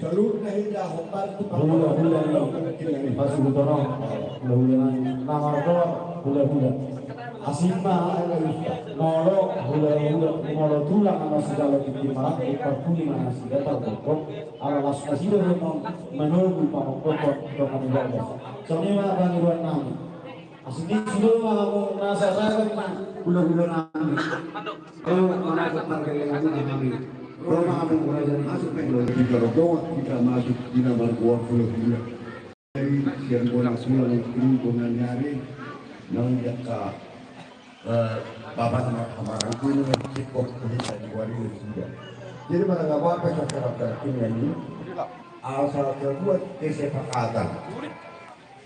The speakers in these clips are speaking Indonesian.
Jalur naik dah hobar tu hula ni pas butono hula nama ko hula asimba molo hula molo tulang ana segala di marang perpuni mana segala pokok ala las kasih memang menunggu pokok dengan ibadah soalnya bang iwan nami asli sudah mau nasa saya kan hula nami mana kemargelan nami Roma kami mulai dari masuk kita rodoa kita masuk kita berbuat hula yang bolang semula ini dengan nyari nang jaka bapak sama amarangku ini cukup bisa diwari juga. Jadi pada nggak apa-apa karakter ini asal terbuat kesepakatan.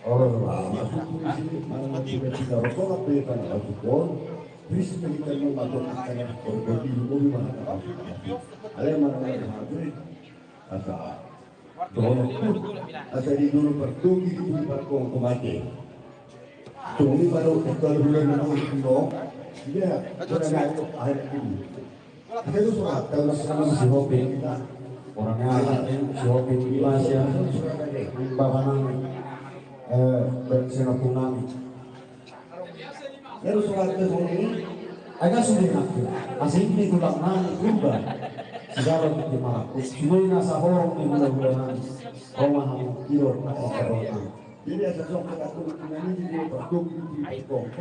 Orang masuk di sini mana kita rodoa berikan alkohol. Terus kita membantu akan berbagi dulu mana apa? Ada mana yang asa dono asa di dulu pertugi di parkong kemati. Tunggu baru kita bulan itu dia orang itu akhir ini. Itu surat kalau sama si Hobi kita orangnya si Hobi di Malaysia bahkan bersenapungami. Lalu surat ini agak sulit nak. Asing ini tulang nani berubah. Segala di mana? Semua nasa horong di bulan-bulan Roma kilo orang. Jadi ada sesuatu aku ini dia berdua di bawah.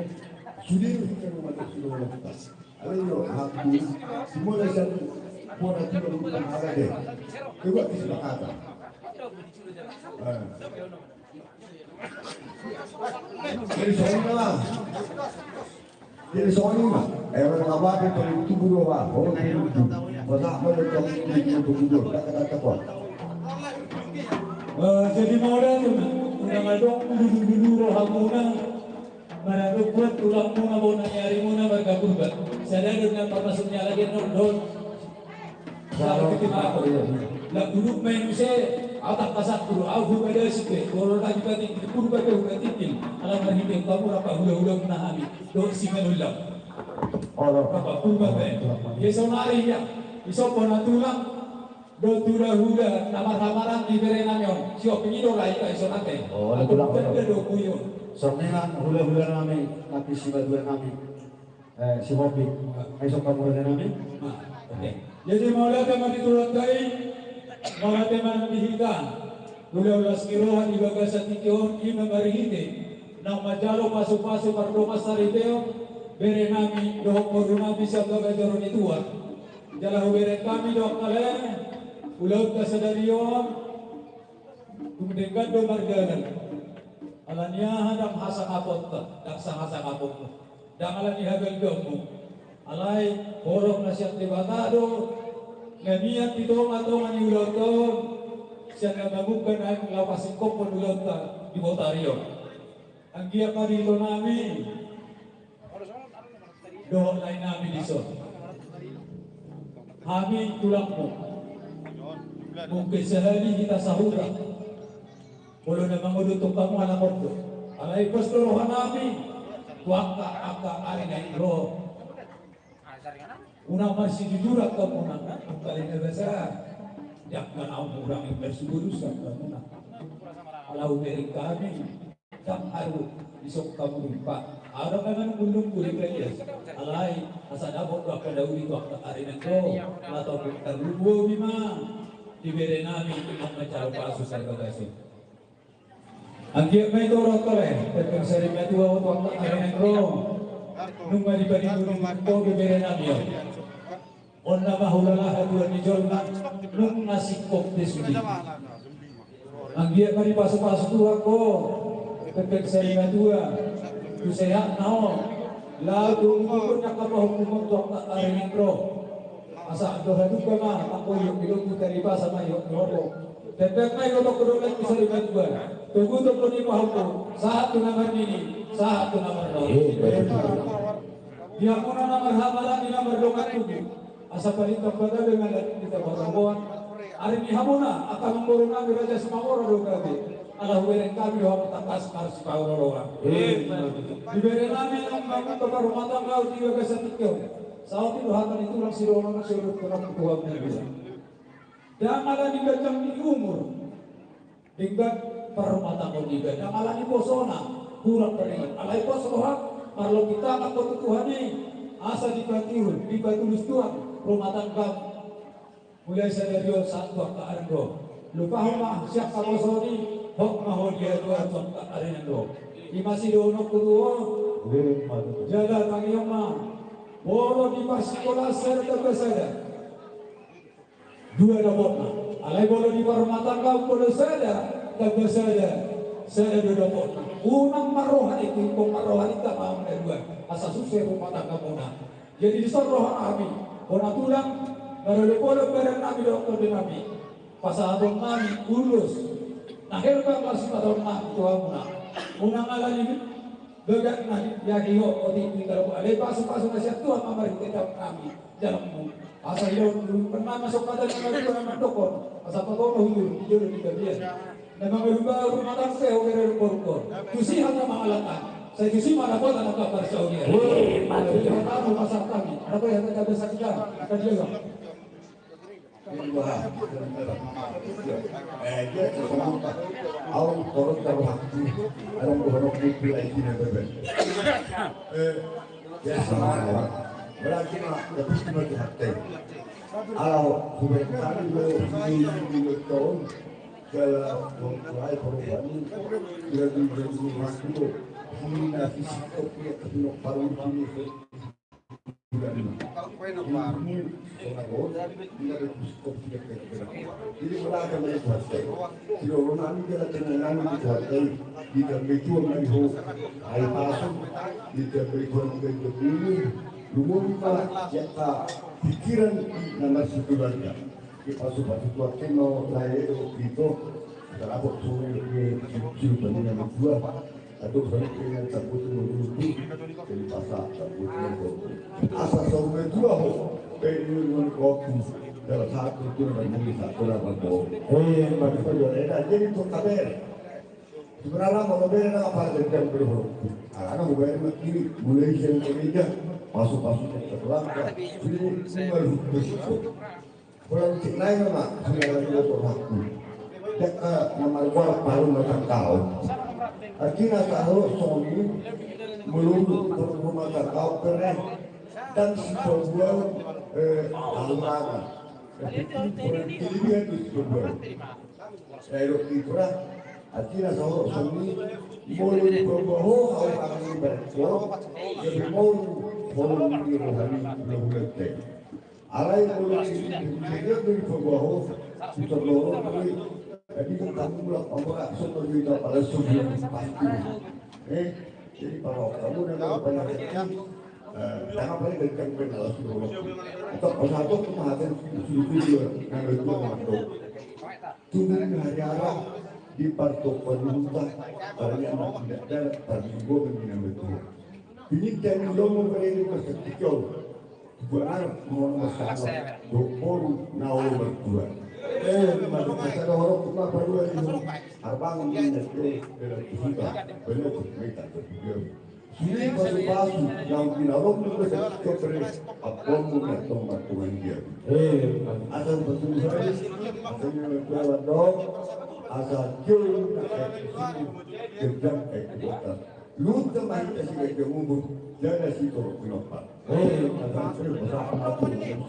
Sudah kita membuat sudah lepas. Ayo aku semua dasar pola tidak bukan ada deh. Coba kesepakatan. Jadi soalnya jadi soalnya orang apa yang paling itu buru apa orang itu masa mereka itu buru kata-kata apa jadi modal tu udah ngadong dulu rohamuna mana buat tulang muna bona nyari muna bergabung saya dengan termasuknya lagi nol kalau kita apa lah duduk main saya atak pasak dulu aku ada sikit kalau lagi batin pun baca batin alam berhidup kamu apa hula menahami do singalulam apa pun batin ya sonari ya iso pona tulang do hula namar-namaran di berenanyon siop ini do lai iso nate aku benda do kuyon soalnya hula nami nanti si badua nami si Hobi iso kamu ada nami jadi malah teman ditulang kai mga teman dihitan ulas kirohan ibaga sa tikyon ima marihite nang majalo pasok-pasok pardo masariteo bere nami dohok morunami sa gagajaron ituan jalahu bere kami dohok kale ulaut ka sa dariyon kumdenggan do margalan alaniyahan ang hasangapot ka ang hasangapot mo dang alanihagal domo alay horok na siyang tibatado ngamian dito atau maniuloto siya namamukan ang lapasin ko panulota di Botario ang giya pa dito namin doon lain namin iso amin tulang mo mungkin sehari kita sahura ulo na mangudutong kamu anak mo alay pasturohan namin waka aka arin roh una masih jujur atau una kali besar jangan orang yang bersungguh kamu nak kalau dari kami tak harus besok kamu lupa ada kan belum boleh kerja alai asal dapat waktu dahulu itu waktu hari nanti atau terlupa bima diberi nami untuk mencari pasus harga kasih angkiat mai dorong kole tentang seri metua waktu hari nanti nunggu diberi nunggu diberi nami onna mahulalah haduan ni jolna nung nasikok desudi ang dia mari pasok-pasok tuwa ko pepek sa dua tu sehat nao lagu ko nakapahukumon to ang arining pro asa do hadu ka ma ako yung bilog dari basa mayo nodo pepek may ko ko lang sa dua tugu to ko ni mahoko saat tu naman ini saat tu naman no dia pun naman hamalan ni naman dokat tugu asa palito pada dengan kita berbuat hari ini hamuna akan memborong raja semua orang dokabe ala huweren kami ho takas harus pauro orang diberi nami ang bangun ke rumah tangga juga ke setikyo saat itu hatan itu lang sirono na surut ke tuwag na bila Dangalan ni gajang ni umur. Hingga permata ko ni gajang. Dangalan ni posona. Kurang paringan. Alay po sa kuha. Marlo kita kakutuhan ni. Asa di patihul. Di patulus Tuhan. Rumatan kam. Mulai sa Diyos sa tuwa kaan ko. Lupaho ma. Siya ka posoni. Hok mahon dia Tuhan sa kaarinan ko. Imasi dono kutuho. Jaga tangiyong ma. Bolo di pasikola serta besada. Dua dapat. Alay bolo di permatan kau bolo sada. Tak besada. Saya dua dapat. Unang marohan itu kong marohan itu mau dua. Asa susah rumah tangga muna. Jadi di rohan kami. Kona tulang. Baru bolo barang nabi dokter di nabi. Pasal kami ulus. Nah herba masih pada kami Tuhan muna. Unang alam ini. Begat nabi yakiyo oti tinggal alay pasu-pasu nasihat Tuhan mamari kita kami dalam asal yo pernah masuk pada nama Tuhan dokon asal patong hulur yo di bagian nama merubah rumah tangga orang berkor tusi hanya mengalahkan saya tusi mana pun anak kabar Saudi jadi kamu pasar kami apa yang kita bisa kita jaga dia semua awal korot kalau waktu orang korot itu lagi nanti ya sama orang berarti mah lebih cuma di hati kalau hubungan kami di tahun kalau mulai perubahan jadi waktu hina fisik kopi atau paru ini jadi berada di kuasai. Jadi orang ini dia tenangan di kuasai. Dia begitu orang itu air pasang. Dia berikan ke bumi. Lumumpa jata pikiran nama sekeluarga. Kita pasuk kuat keno lahir itu. Kalau aku suruh dia banyak yang dua. Atau balik dengan cabut menurut dari pasar cabut asal sampai dua ho pengen kopi dalam satu itu bagi satu lapan boh bagi perjuangan jadi untuk kabar sebenarnya mau beri apa yang berhubung karena hubungan begini mulai yang kerja masuk ke keluarga jadi baru bersyukur orang cik lain mah segala itu waktu jika nama gua baru macam kau akhirnya tahu suami melulu rumah kau keren dan sebuah aluran kelebihan itu sebuah saya kira akhirnya tahu suami melulu berbohong orang ini berbohong jadi mau di rohani belum alai melulu dia berbohong kita berbohong jadi kamu bilang orang sudah juga pada sudah pasti jadi kalau kamu dengan penyakit jangan paling dekat dengan Rasulullah atau satu kematian video yang itu masuk tunggu hari Arab di partok penuntut karena anak tidak ada terjumpa dengan betul ini kan belum memberi kesekian benar mau masalah dokter nawa berdua masalah orang cuma berdua itu arbang ini dalam kita benar mereka berpikir ini basu yang dinalog itu seperti apa mungkin tempat Tuhan dia asal betul sekali asal lewat dong asal jauh kerja kita lu teman kita sih umur jangan sih kalau kenapa asal bersama aku yang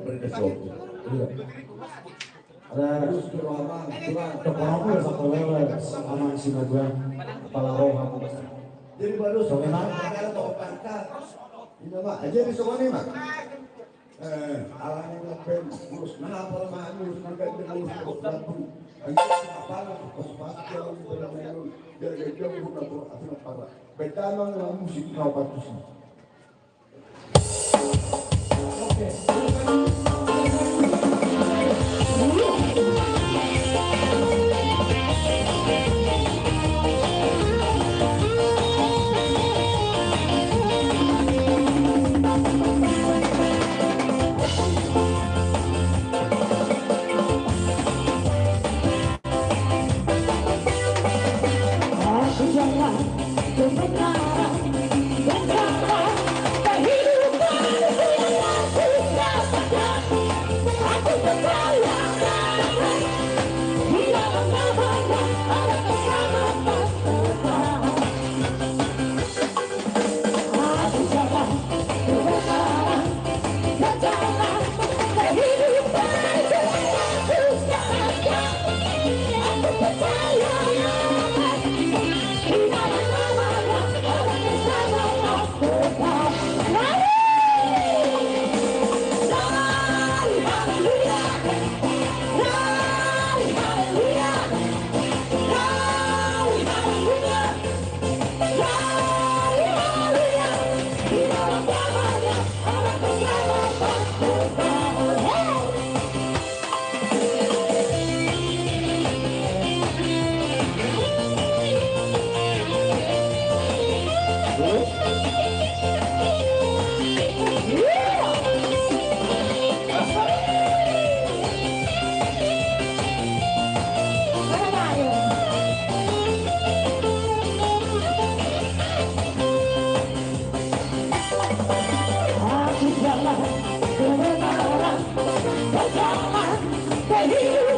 berkesan harus berlama keponaku ya satu level sama isi gua kepala roh aku jadi baru soalnya ada tau pangkat ini mah aja di soalnya mah alangnya ngapain urus apa mah urus nggak urus lagu apa pas jauh berlalu dari jauh bukan apa para betama musik kau bagus oke Kebenaran dan kehidupan yang susah. Hidup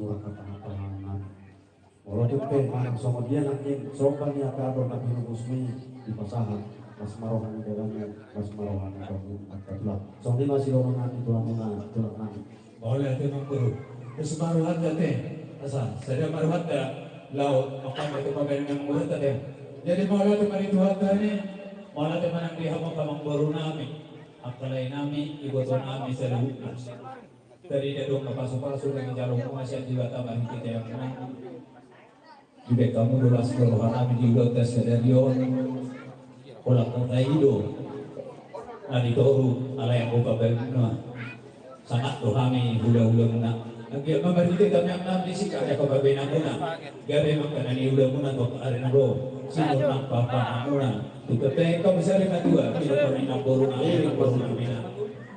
tulang katahan-tahanan. Walaupun manang sama dia nanti sopan ya kado nabi musmi di pasahan mas marohan dalamnya mas marohan kamu akadlah. Soalnya masih orang nanti tulang nanti. Boleh tu nombor. Keseparuhan date. Asa, saya maruhat dah laut. Maka itu pemain yang mulut tadi. Jadi boleh tu mari Tuhan tadi. Boleh tu manang dia mau kamang baru nami. Akalai nami ibu tu nami seluruh. Dari dia dong kapasuk-pasuk dengan jalur masih juga tambah kita yang menang. Juga kamu dulu seluruh nami juga tes sedarion. Kolak mutaido. Nadi toru ala yang buka berguna. Sangat rohani hula-hula muna. Nagya mamarite kami ang namin si kaya kababay na muna. Gari magkanani hula muna to arin ro. Sino nang papa muna. Tukatay kami sa rin na dua. Kilo pa rin ang boro namin na.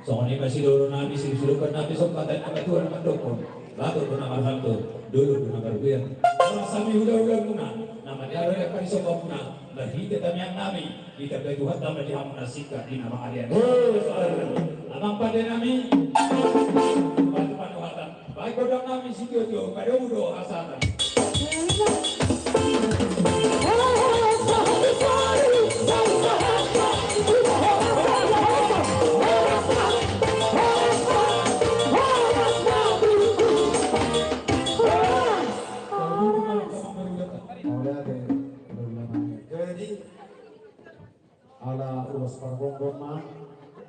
So kung iba siluro namin, silukan namin sa patay na katuwa ng mandokon. Lato ko na mahal to. Dulo ko na karubiyan. Mga sami hula-hula muna. Naman yaro na karisopa muna. Lahita kami ang namin. Kita kay Tuhan dapat dihamon na sika di nama kalian. Amang pada namin. Bantu panuhatan. Baik kodang namin si Tio pada udo asatan. Jadi ala ulas pargonggong mah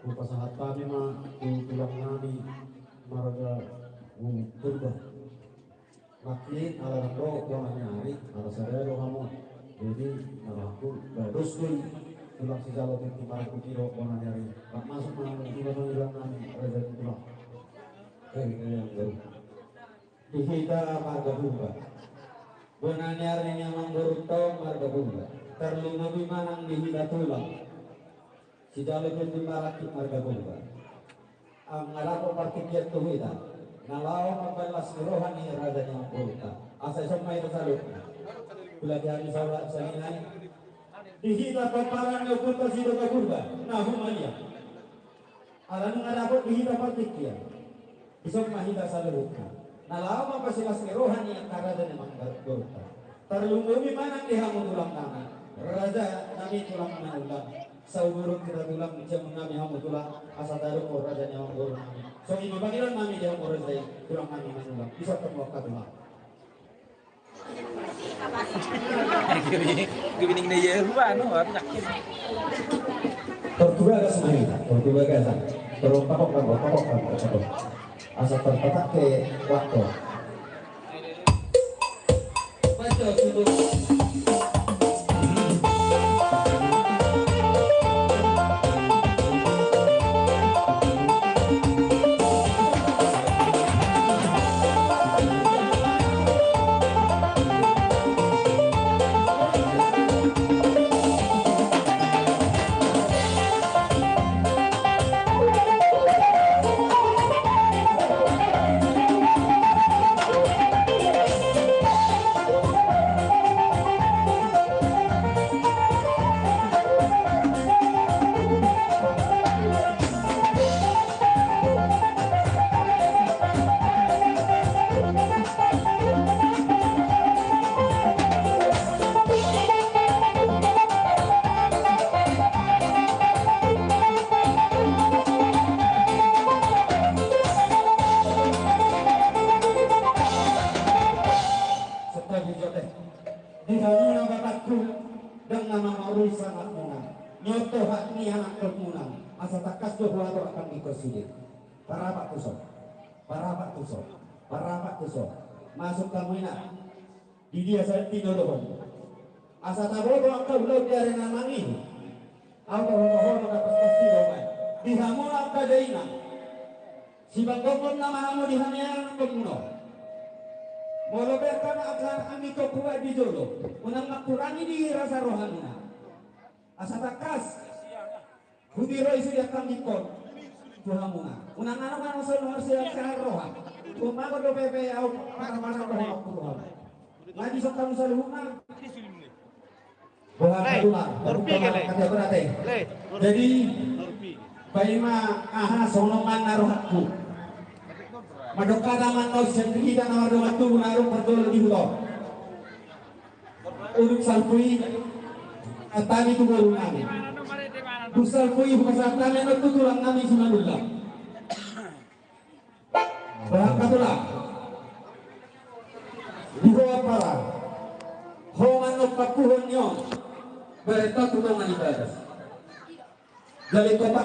upasahat kami mah tulang nami marga turba makin ala rando kuang nyari ala sadero kamu jadi naraku terus tulang si jalo di maraku kiro kuang nyari tak masuk mah tulang nami ada tulang yang baru dihita marga bunga benanyar yang mangguruto marga bunga terlungabi manang dihita tulang si jalo di maraki marga bunga ang ngarapo partikir tuhita nalaw mabalas rohani radanya mangguruta asa somay tersaluk kulati hari salat salinay dihita paparan ng punta si doka bunga nahumanya alam ngarapo dihita partikir isok mahita salurukna nalaw mapasilas rohani ang karada ng mangguruta terlungabi manang dihamon tulang nami raja nami tulang manulang sa umurong kita tulang jam nami hamu tulang asa taruh ko raja nyawa guru nami so imabagilan nami dia mo raja tulang nami manulang bisa temuak tulang Gibining na iya ba ano yakin. Tortuga semua tortuga gasa terus pakok asa terpetak ke waktu baca sudut Parapak tusok masuk kamu ina di dia saya tidur dohon asa tabodo ang kaulo dari namangi ako hoho dapat pasti dohon dihamu ang kadaina si bangkokon na mahamu dihamyan pagmuno molo berkan akar ang ito kuwa di jolo unang makurangi di rasa rohanina asa takas hudiro isi yakang dikon tuhamuna unang ano sa luar siya rohan kumago do pepe au para-para rohan ngaji sok kamu sa luhungan bola tulang kata berate jadi baima aha sonoman naruhatku madokada man kau sendiri dan nomor dua tu naruh pertol di hutan urut salpui tani tu baru nami salpui pasal tani itu tulang nami sunanullah berangkatlah di bawah para homan papuhon nyo berita tulungan ibadah dari kota